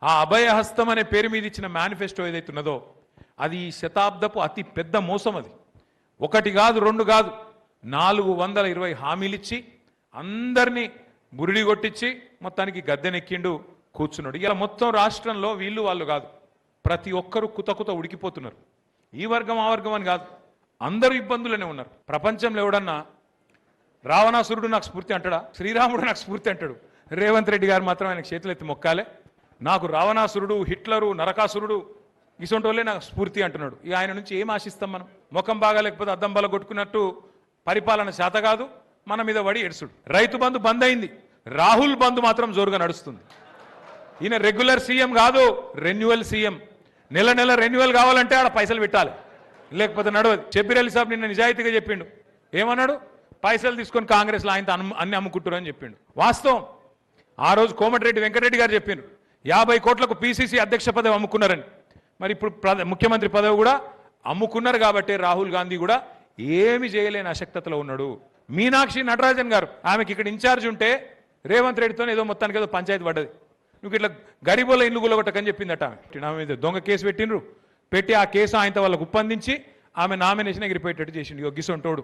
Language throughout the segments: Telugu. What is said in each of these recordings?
ఆ అభయహస్తం అనే పేరు మీద ఇచ్చిన మేనిఫెస్టో ఏదైతే ఉన్నదో అది ఈ శతాబ్దపు అతి పెద్ద మోసం. అది ఒకటి కాదు, రెండు కాదు, 420 హామీలు ఇచ్చి అందరినీ బురిడి కొట్టించి మొత్తానికి గద్దెనెక్కిండు, కూర్చున్నాడు. ఇలా మొత్తం రాష్ట్రంలో వీళ్ళు వాళ్ళు కాదు, ప్రతి ఒక్కరూ కుత ఉడికిపోతున్నారు. ఈ వర్గం ఆ వర్గం అని కాదు, అందరూ ఇబ్బందులనే ఉన్నారు. ప్రపంచంలో ఎవడన్నా రావణాసురుడు నాకు స్ఫూర్తి అంటాడా? శ్రీరాముడు నాకు స్ఫూర్తి అంటాడు. రేవంత్ రెడ్డి గారు మాత్రం ఆయనకు చేతులెత్తి మొక్కాలే. నాకు రావణాసురుడు, హిట్లరు, నరకాసురుడు ఇసొంటి వాళ్ళే నాకు స్ఫూర్తి అంటున్నాడు. ఇక ఆయన నుంచి ఏం ఆశిస్తాం మనం? ముఖం బాగా లేకపోతే అద్దం బల కొట్టుకున్నట్టు పరిపాలన శాత కాదు, మన మీద పడి ఎడుసుడు. రైతు బంధు బంద్ అయింది, రాహుల్ బంధు మాత్రం జోరుగా నడుస్తుంది. ఈయన రెగ్యులర్ సీఎం కాదు, రెన్యువల్ సీఎం. నెల నెల రెన్యువల్ కావాలంటే ఆడ పైసలు పెట్టాలి, లేకపోతే నడవదు. షబ్బీర్ అలీ సాబ్ నిన్న నిజాయితీగా చెప్పిండు. ఏమన్నాడు? పైసలు తీసుకొని కాంగ్రెస్లో ఆయనతో అన్ని అమ్ముకుంటారు అని చెప్పిండు. వాస్తవం. ఆ రోజు కోమటిరెడ్డి వెంకటరెడ్డి గారు చెప్పిండు 50 కోట్లకు పీసీసీ అధ్యక్ష పదవి అమ్ముకున్నారని. మరి ఇప్పుడు ముఖ్యమంత్రి పదవి కూడా అమ్ముకున్నారు కాబట్టి రాహుల్ గాంధీ కూడా ఏమి చేయలేని అశక్తతలో ఉన్నాడు. మీనాక్షి నటరాజన్ గారు, ఆమెకి ఇక్కడ ఇన్ఛార్జ్ ఉంటే రేవంత్ రెడ్డితో ఏదో మొత్తానికి ఏదో పంచాయతీ పడ్డది. నువ్వు ఇట్లా గరీబుల ఇల్లు గులగొట్టకని చెప్పిందట. ఆమె మీద దొంగ కేసు పెట్టినరు, పెట్టి ఆ కేసు ఆయనతో వాళ్ళకు ఉప్పందించి ఆమె నామినేషన్ ఎగిరిపోయేటట్టు చేసిండు. గిసొంటోడు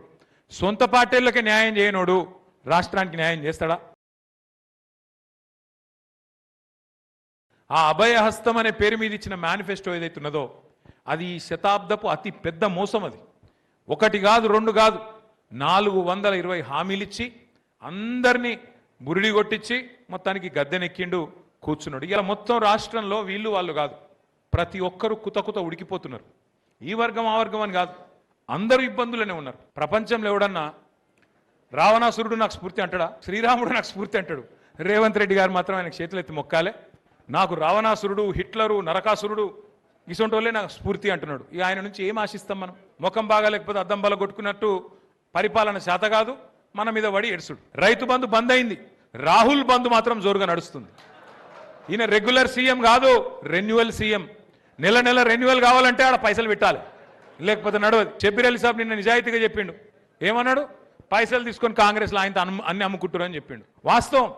సొంత పార్టీలకే న్యాయం చేయనోడు రాష్ట్రానికి న్యాయం చేస్తాడా? ఆ అభయహస్తం అనే పేరు మీద ఇచ్చిన మేనిఫెస్టో ఏదైతే ఉన్నదో అది ఈ శతాబ్దపు అతి పెద్ద మోసం. అది ఒకటి కాదు, రెండు కాదు, 420 హామీలు ఇచ్చి అందరినీ బురిడి కొట్టించి మొత్తానికి గద్దెనెక్కిండు, కూర్చున్నాడు. ఇలా మొత్తం రాష్ట్రంలో వీళ్ళు వాళ్ళు కాదు, ప్రతి ఒక్కరూ కుత ఉడికిపోతున్నారు. ఈ వర్గం ఆ వర్గం అని కాదు, అందరూ ఇబ్బందులనే ఉన్నారు. ప్రపంచంలో ఎవడన్నా రావణాసురుడు నాకు స్ఫూర్తి అంటాడా? శ్రీరాముడు నాకు స్ఫూర్తి అంటాడు. రేవంత్ రెడ్డి గారు మాత్రం ఆయనకు చేతులెత్తి మొక్కాలే. నాకు రావణాసురుడు, హిట్లరు, నరకాసురుడు ఇసొంటి వాళ్ళే నాకు స్ఫూర్తి అంటున్నాడు. ఇక ఆయన నుంచి ఏం ఆశిస్తాం మనం? ముఖం బాగా లేకపోతే అద్దం బల కొట్టుకున్నట్టు పరిపాలన శాత కాదు, మన మీద పడి ఎడుసుడు. రైతు బంధు బంద్ అయింది, రాహుల్ బంధు మాత్రం జోరుగా నడుస్తుంది. ఈయన రెగ్యులర్ సీఎం కాదు, రెన్యువల్ సీఎం. నెల నెల రెన్యువల్ కావాలంటే ఆడ పైసలు పెట్టాలి, లేకపోతే నడవదు. షబ్బీర్ అలీ సాబ్ నిన్న నిజాయితీగా చెప్పిండు. ఏమన్నాడు? పైసలు తీసుకొని కాంగ్రెస్లో ఆయనతో అన్ని అమ్ముకుంటారు అని చెప్పిండు. వాస్తవం.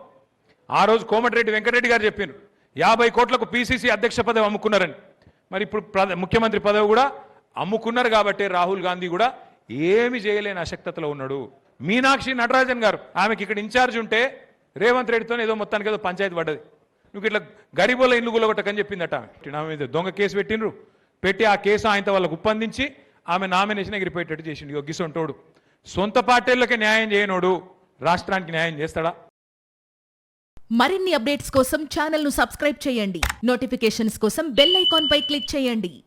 ఆ రోజు కోమటిరెడ్డి వెంకటరెడ్డి గారు చెప్పిండు 50 కోట్లకు పీసీసీ అధ్యక్ష పదవి అమ్ముకున్నారని. మరి ఇప్పుడు ముఖ్యమంత్రి పదవి కూడా అమ్ముకున్నారు కాబట్టి రాహుల్ గాంధీ కూడా ఏమి చేయలేని అశక్తతలో ఉన్నాడు. మీనాక్షి నటరాజన్ గారు, ఆమెకి ఇక్కడ ఇన్ఛార్జ్ ఉంటే రేవంత్ రెడ్డితో ఏదో మొత్తానికి ఏదో పంచాయతీ పడ్డది. నువ్వు ఇట్లా గరీబుల ఇల్లు గులగొట్టకని చెప్పిందట. ఆమె మీద దొంగ కేసు పెట్టినరు, పెట్టి ఆ కేసు ఆయనతో వాళ్ళకు ఉప్పందించి ఆమె నామినేషన్ ఎగిరిపోయేటట్టు చేసిండు. గిసొంటోడు సొంత పార్టీలకే న్యాయం చేయనోడు రాష్ట్రానికి న్యాయం చేస్తాడా? మరిన్ని అప్డేట్స్ కోసం ఛానల్ ను సబ్స్క్రైబ్ చేయండి. నోటిఫికేషన్స్ కోసం బెల్ ఐకాన్ పై క్లిక్ చేయండి.